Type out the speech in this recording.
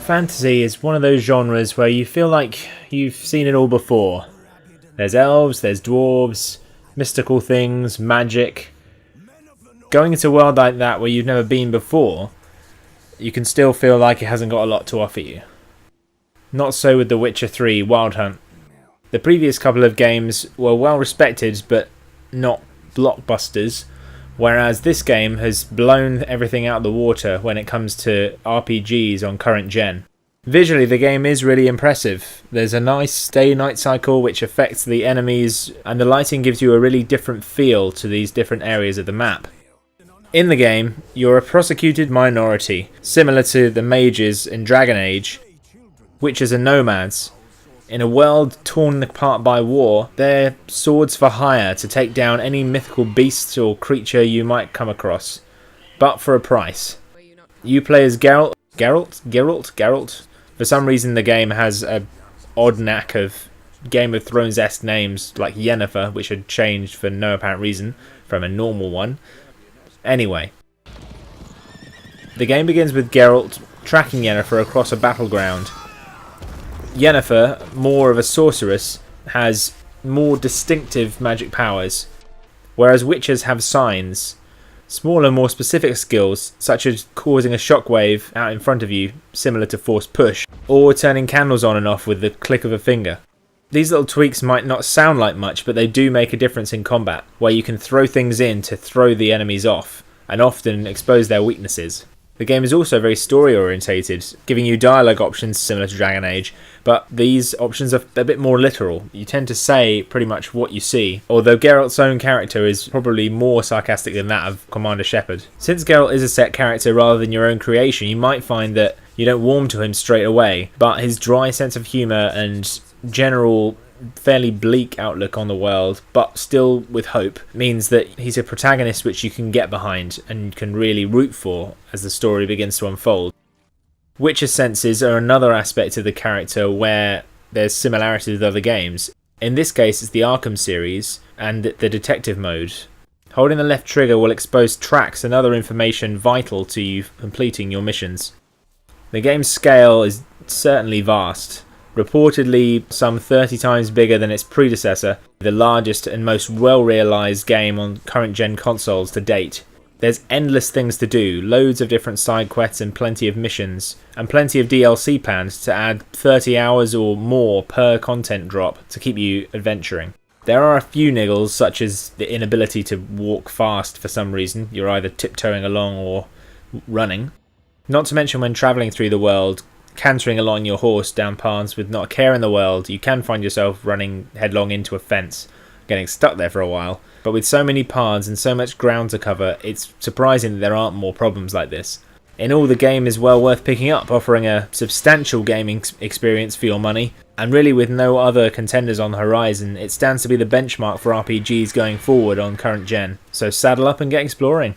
fantasy is one of those genres where you feel like you've seen it all before. There's elves, there's dwarves, mystical things, magic. Going into a world like that where you've never been before, you can still feel like it hasn't got a lot to offer you. Not so with The Witcher 3 Wild Hunt. The previous couple of games were well respected but not blockbusters, whereas this game has blown everything out of the water when it comes to RPGs on current gen. Visually, the game is really impressive. There's a nice day-night cycle which affects the enemies, and the lighting gives you a really different feel to these different areas of the map. In the game, you're a prosecuted minority, similar to the mages in Dragon Age. Witchers are nomads. In a world torn apart by war, they're swords for hire to take down any mythical beast or creature you might come across, but for a price. You play as Geralt. For some reason the game has an odd knack of Game of Thrones-esque names like Yennefer, which had changed for no apparent reason from a normal one. Anyway, the game begins with Geralt tracking Yennefer across a battleground. Yennefer, more of a sorceress, has more distinctive magic powers, whereas witches have signs, smaller, more specific skills, such as causing a shockwave out in front of you, similar to force push, or turning candles on and off with the click of a finger. These little tweaks might not sound like much, but they do make a difference in combat, where you can throw things in to throw the enemies off, and often expose their weaknesses. The game is also very story orientated, giving you dialogue options similar to Dragon Age, but these options are a bit more literal. You tend to say pretty much what you see, although Geralt's own character is probably more sarcastic than that of Commander Shepard. Since Geralt is a set character rather than your own creation, you might find that you don't warm to him straight away, but his dry sense of humour and general fairly bleak outlook on the world, but still with hope, means that he's a protagonist which you can get behind and can really root for as the story begins to unfold. Witcher senses are another aspect of the character where there's similarities with other games. In this case it's the Arkham series and the detective mode. Holding the left trigger will expose tracks and other information vital to you completing your missions. The game's scale is certainly vast. Reportedly some 30 times bigger than its predecessor, the largest and most well-realised game on current-gen consoles to date. There's endless things to do, loads of different side quests and plenty of missions, and plenty of DLC plans to add 30 hours or more per content drop to keep you adventuring. There are a few niggles, such as the inability to walk fast for some reason. You're either tiptoeing along or running. Not to mention when travelling through the world, cantering along your horse down paths with not a care in the world, you can find yourself running headlong into a fence, getting stuck there for a while. But with so many paths and so much ground to cover, it's surprising that there aren't more problems like this. In all, the game is well worth picking up, offering a substantial gaming experience for your money, and really with no other contenders on the horizon, it stands to be the benchmark for RPGs going forward on current gen. So saddle up and get exploring.